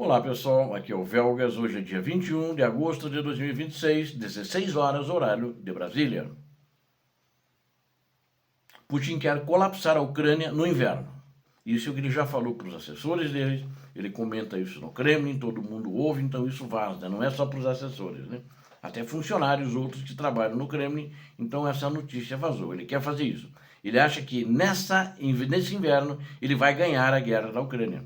Olá pessoal, aqui é o Velgas, hoje é dia 21 de agosto de 2026, 16 horas, horário de Brasília. Putin quer colapsar a Ucrânia no inverno. Isso é o que ele já falou para os assessores dele, ele comenta isso no Kremlin, todo mundo ouve, então isso vaza, não é só para os assessores, né? Até funcionários outros que trabalham no Kremlin, então essa notícia vazou, ele quer fazer isso. Ele acha que nesse inverno ele vai ganhar a guerra da Ucrânia.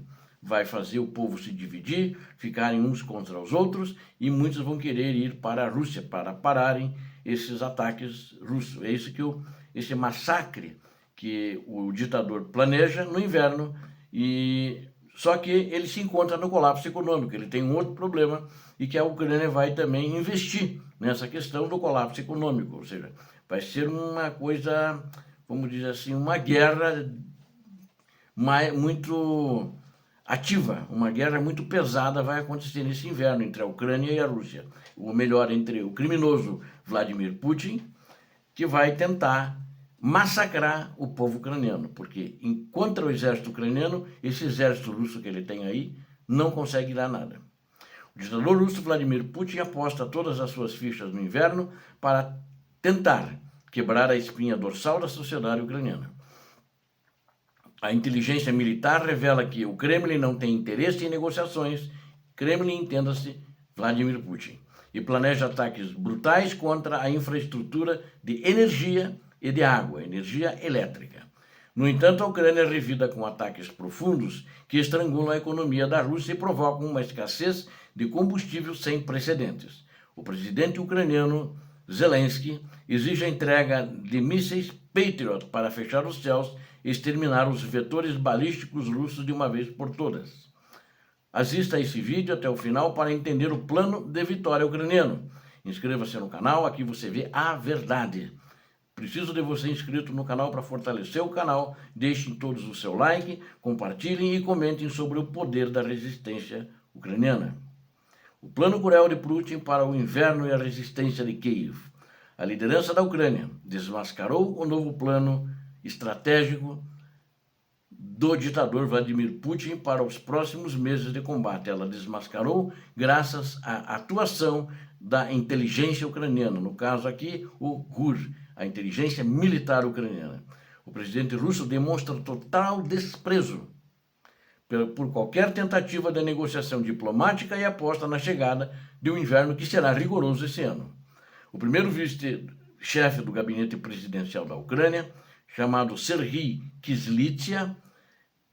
Vai fazer o povo se dividir, ficarem uns contra os outros, e muitos vão querer ir para a Rússia para pararem esses ataques russos. É isso que esse massacre que o ditador planeja no inverno, e só que ele se encontra no colapso econômico, ele tem um outro problema, e que a Ucrânia vai também investir nessa questão do colapso econômico, ou seja, vai ser uma coisa, vamos dizer assim, uma guerra muito ativa, uma guerra muito pesada vai acontecer nesse inverno entre a Ucrânia e a Rússia. Ou melhor, entre o criminoso Vladimir Putin, que vai tentar massacrar o povo ucraniano, porque contra o exército ucraniano, esse exército russo que ele tem aí, não consegue dar nada. O ditador russo Vladimir Putin aposta todas as suas fichas no inverno para tentar quebrar a espinha dorsal da sociedade ucraniana. A inteligência militar revela que o Kremlin não tem interesse em negociações, Kremlin entenda-se Vladimir Putin, e planeja ataques brutais contra a infraestrutura de energia e de água, energia elétrica. No entanto, a Ucrânia é revida com ataques profundos que estrangulam a economia da Rússia e provocam uma escassez de combustível sem precedentes. O presidente ucraniano Zelensky exige a entrega de mísseis Patriot para fechar os céus e exterminar os vetores balísticos russos de uma vez por todas. Assista a esse vídeo até o final para entender o plano de vitória ucraniano. Inscreva-se no canal, aqui você vê a verdade. Preciso de você inscrito no canal para fortalecer o canal. Deixem todos o seu like, compartilhem e comentem sobre o poder da resistência ucraniana. O plano cruel de Putin para o inverno e a resistência de Kiev. A liderança da Ucrânia desmascarou o novo plano estratégico do ditador Vladimir Putin para os próximos meses de combate. Ela desmascarou graças à atuação da inteligência ucraniana, no caso aqui o GUR, a inteligência militar ucraniana. O presidente russo demonstra total desprezo por qualquer tentativa de negociação diplomática e aposta na chegada de um inverno que será rigoroso esse ano. O primeiro vice-chefe do gabinete presidencial da Ucrânia, chamado Serhiy Kyslytsya,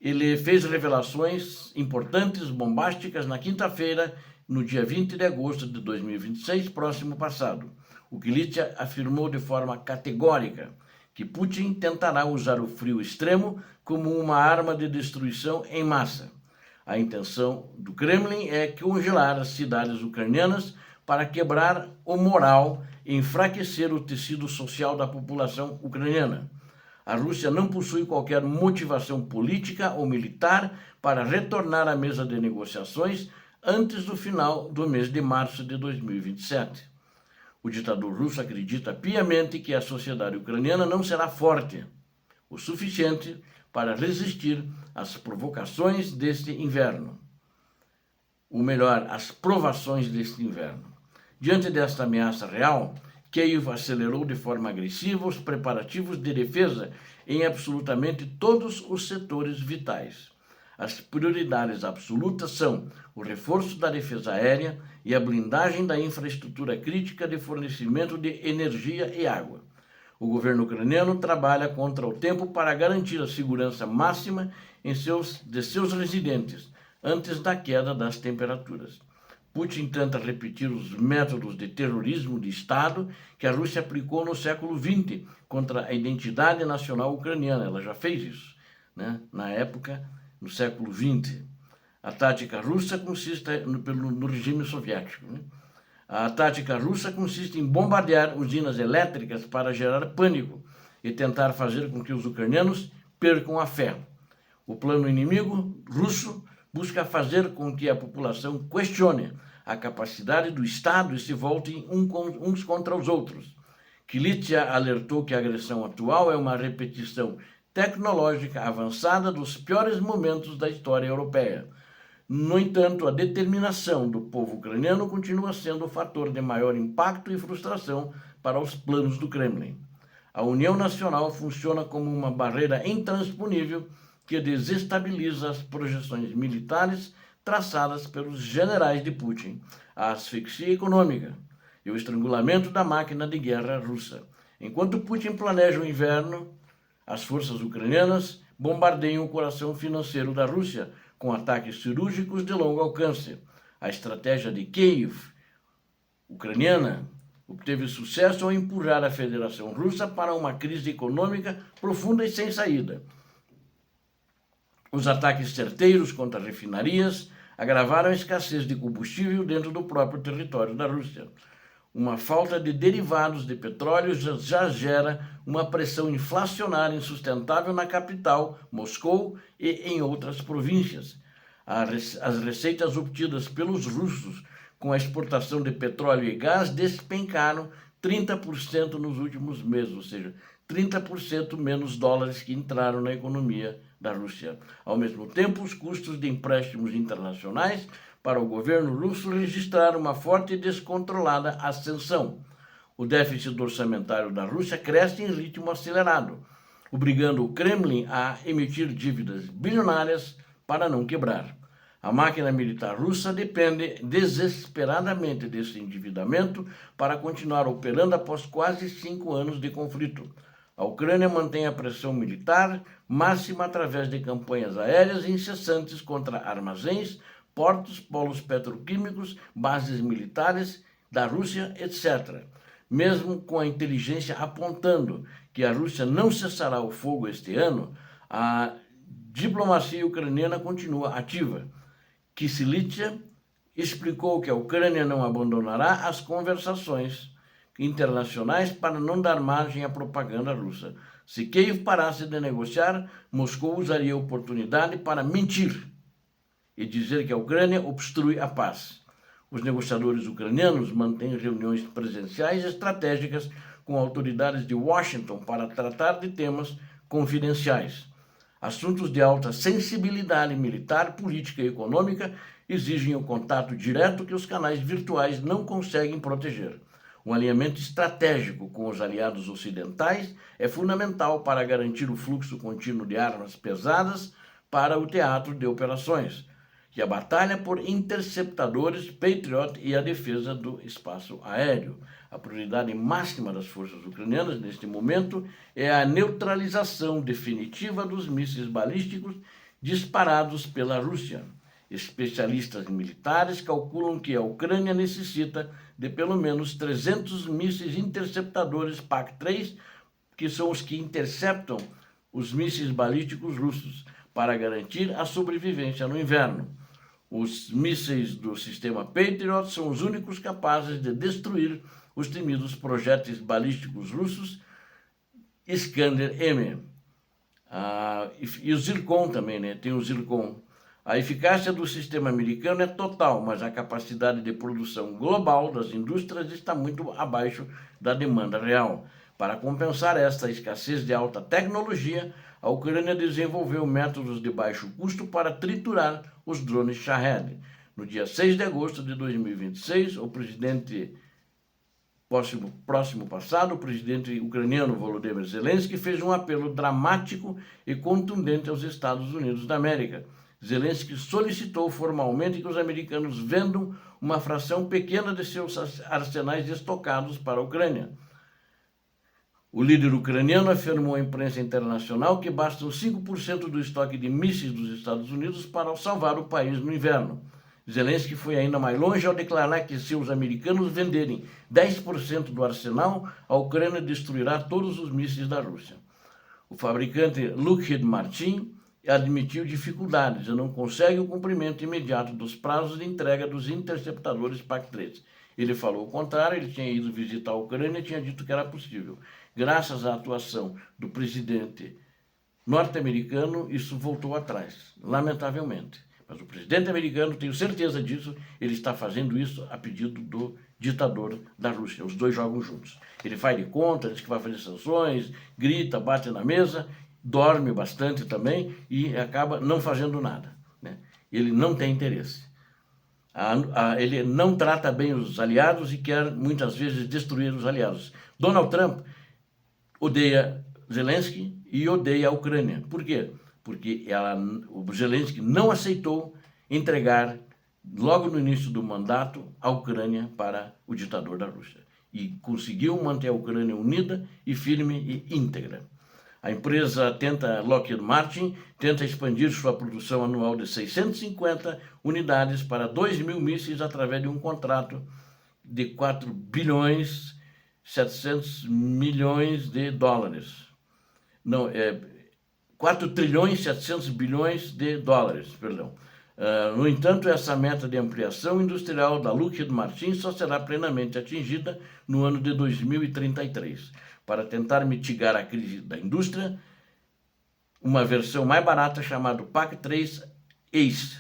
ele fez revelações importantes, bombásticas, na quinta-feira, no dia 20 de agosto de 2026, próximo passado. O Kyslytsya afirmou de forma categórica que Putin tentará usar o frio extremo como uma arma de destruição em massa. A intenção do Kremlin é congelar as cidades ucranianas para quebrar o moral e enfraquecer o tecido social da população ucraniana. A Rússia não possui qualquer motivação política ou militar para retornar à mesa de negociações antes do final do mês de março de 2027. O ditador russo acredita piamente que a sociedade ucraniana não será forte o suficiente para resistir às provocações deste inverno. Ou melhor, às provações deste inverno. Diante desta ameaça real, Kiev acelerou de forma agressiva os preparativos de defesa em absolutamente todos os setores vitais. As prioridades absolutas são o reforço da defesa aérea e a blindagem da infraestrutura crítica de fornecimento de energia e água. O governo ucraniano trabalha contra o tempo para garantir a segurança máxima de seus residentes antes da queda das temperaturas. Putin tenta repetir os métodos de terrorismo de Estado que a Rússia aplicou no século XX contra a identidade nacional ucraniana. Ela já fez isso, né? Na época, no século XX. A tática russa consiste no regime soviético, né? A tática russa consiste em bombardear usinas elétricas para gerar pânico e tentar fazer com que os ucranianos percam a fé. O plano inimigo russo busca fazer com que a população questione a capacidade do Estado e se voltem uns contra os outros. Kyslytsya alertou que a agressão atual é uma repetição tecnológica avançada dos piores momentos da história europeia. No entanto, a determinação do povo ucraniano continua sendo o fator de maior impacto e frustração para os planos do Kremlin. A união nacional funciona como uma barreira intransponível que desestabiliza as projeções militares traçadas pelos generais de Putin, a asfixia econômica e o estrangulamento da máquina de guerra russa. Enquanto Putin planeja o inverno, as forças ucranianas bombardeiam o coração financeiro da Rússia com ataques cirúrgicos de longo alcance. A estratégia de Kiev, ucraniana, obteve sucesso ao empurrar a Federação Russa para uma crise econômica profunda e sem saída. Os ataques certeiros contra refinarias agravaram a escassez de combustível dentro do próprio território da Rússia. Uma falta de derivados de petróleo já gera uma pressão inflacionária insustentável na capital, Moscou, e em outras províncias. As receitas obtidas pelos russos com a exportação de petróleo e gás despencaram 30% nos últimos meses, ou seja, 30% menos dólares que entraram na economia da Rússia. Ao mesmo tempo, os custos de empréstimos internacionais para o governo russo registraram uma forte e descontrolada ascensão. O déficit orçamentário da Rússia cresce em ritmo acelerado, obrigando o Kremlin a emitir dívidas bilionárias para não quebrar. A máquina militar russa depende desesperadamente desse endividamento para continuar operando após quase 5 anos de conflito. A Ucrânia mantém a pressão militar máxima através de campanhas aéreas incessantes contra armazéns, portos, polos petroquímicos, bases militares da Rússia, etc. Mesmo com a inteligência apontando que a Rússia não cessará o fogo este ano, a diplomacia ucraniana continua ativa. Kyslytsya explicou que a Ucrânia não abandonará as conversações internacionais para não dar margem à propaganda russa. Se Kiev parasse de negociar, Moscou usaria a oportunidade para mentir e dizer que a Ucrânia obstrui a paz. Os negociadores ucranianos mantêm reuniões presenciais estratégicas com autoridades de Washington para tratar de temas confidenciais. Assuntos de alta sensibilidade militar, política e econômica exigem o contato direto que os canais virtuais não conseguem proteger. Um alinhamento estratégico com os aliados ocidentais é fundamental para garantir o fluxo contínuo de armas pesadas para o teatro de operações, e a batalha por interceptadores Patriot e a defesa do espaço aéreo. A prioridade máxima das forças ucranianas neste momento é a neutralização definitiva dos mísseis balísticos disparados pela Rússia. Especialistas militares calculam que a Ucrânia necessita de pelo menos 300 mísseis interceptadores PAC-3, que são os que interceptam os mísseis balísticos russos, para garantir a sobrevivência no inverno. Os mísseis do sistema Patriot são os únicos capazes de destruir os temidos projéteis balísticos russos Iskander-M. E o Zircon também, né? Tem o Zircon. A eficácia do sistema americano é total, mas a capacidade de produção global das indústrias está muito abaixo da demanda real. Para compensar esta escassez de alta tecnologia, a Ucrânia desenvolveu métodos de baixo custo para triturar os drones Shahed. No dia 6 de agosto de 2026, o presidente ucraniano Volodymyr Zelensky fez um apelo dramático e contundente aos Estados Unidos da América. Zelensky solicitou formalmente que os americanos vendam uma fração pequena de seus arsenais estocados para a Ucrânia. O líder ucraniano afirmou à imprensa internacional que bastam 5% do estoque de mísseis dos Estados Unidos para salvar o país no inverno. Zelensky foi ainda mais longe ao declarar que se os americanos venderem 10% do arsenal, a Ucrânia destruirá todos os mísseis da Rússia. O fabricante Lockheed Martin admitiu dificuldades e não consegue o cumprimento imediato dos prazos de entrega dos interceptadores PAC-3. Ele falou o contrário, ele tinha ido visitar a Ucrânia e tinha dito que era possível. Graças à atuação do presidente norte-americano, isso voltou atrás, lamentavelmente. Mas o presidente americano, tenho certeza disso, ele está fazendo isso a pedido do ditador da Rússia. Os dois jogam juntos. Ele faz de conta, diz que vai fazer sanções, grita, bate na mesa, dorme bastante também e acaba não fazendo nada, né? ele não tem interesse. Ele não trata bem os aliados e quer, muitas vezes, destruir os aliados. Donald Trump odeia Zelensky e odeia a Ucrânia. Por quê? Porque o Zelensky não aceitou entregar, logo no início do mandato, a Ucrânia para o ditador da Rússia. E conseguiu manter a Ucrânia unida e firme e íntegra. A empresa Lockheed Martin tenta expandir sua produção anual de 650 unidades para 2.000 mísseis através de um contrato de 4 bilhões 700 milhões de dólares. Não, 4 trilhões 700 bilhões de dólares, perdão. No entanto, essa meta de ampliação industrial da Lockheed Martin só será plenamente atingida no ano de 2033. Para tentar mitigar a crise da indústria, uma versão mais barata chamada PAC-3 Ace.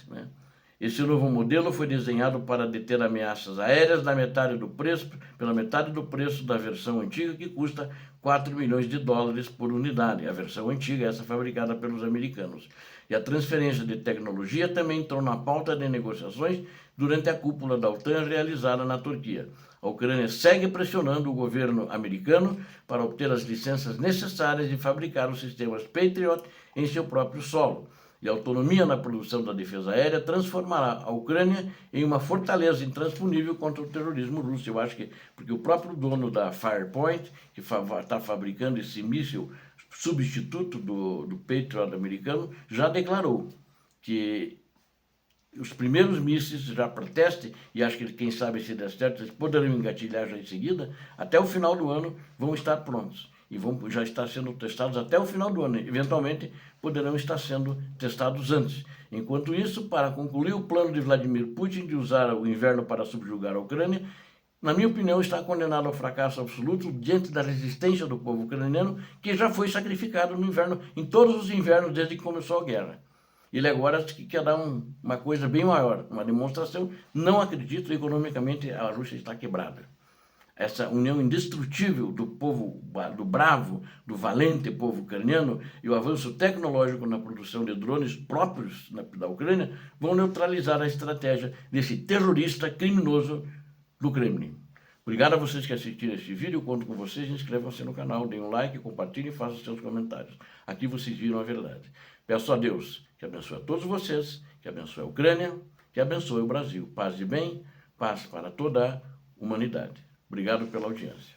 Esse novo modelo foi desenhado para deter ameaças aéreas pela metade do preço da versão antiga, que custa 4 milhões de dólares por unidade. A versão antiga, essa fabricada pelos americanos. E a transferência de tecnologia também entrou na pauta de negociações durante a cúpula da OTAN realizada na Turquia. A Ucrânia segue pressionando o governo americano para obter as licenças necessárias de fabricar os sistemas Patriot em seu próprio solo. E a autonomia na produção da defesa aérea transformará a Ucrânia em uma fortaleza intransponível contra o terrorismo russo. Eu acho que, porque o próprio dono da Firepoint, que está fabricando esse míssil substituto do Patriot americano, já declarou que os primeiros mísseis já para teste, e acho que quem sabe se der certo, eles poderão engatilhar já em seguida, até o final do ano vão estar prontos. E vão já estar sendo testados até o final do ano. Eventualmente, poderão estar sendo testados antes. Enquanto isso, para concluir o plano de Vladimir Putin de usar o inverno para subjugar a Ucrânia, na minha opinião, está condenado ao fracasso absoluto diante da resistência do povo ucraniano, que já foi sacrificado no inverno, em todos os invernos desde que começou a guerra. Ele agora quer dar uma coisa bem maior, uma demonstração. Não acredito, economicamente a Rússia está quebrada. Essa união indestrutível do povo, do bravo, do valente povo ucraniano e o avanço tecnológico na produção de drones próprios da Ucrânia vão neutralizar a estratégia desse terrorista criminoso do Kremlin. Obrigado a vocês que assistiram este vídeo, eu conto com vocês, inscrevam-se no canal, deem um like, compartilhem e façam seus comentários. Aqui vocês viram a verdade. Peço a Deus que abençoe a todos vocês, que abençoe a Ucrânia, que abençoe o Brasil. Paz e bem, paz para toda a humanidade. Obrigado pela audiência.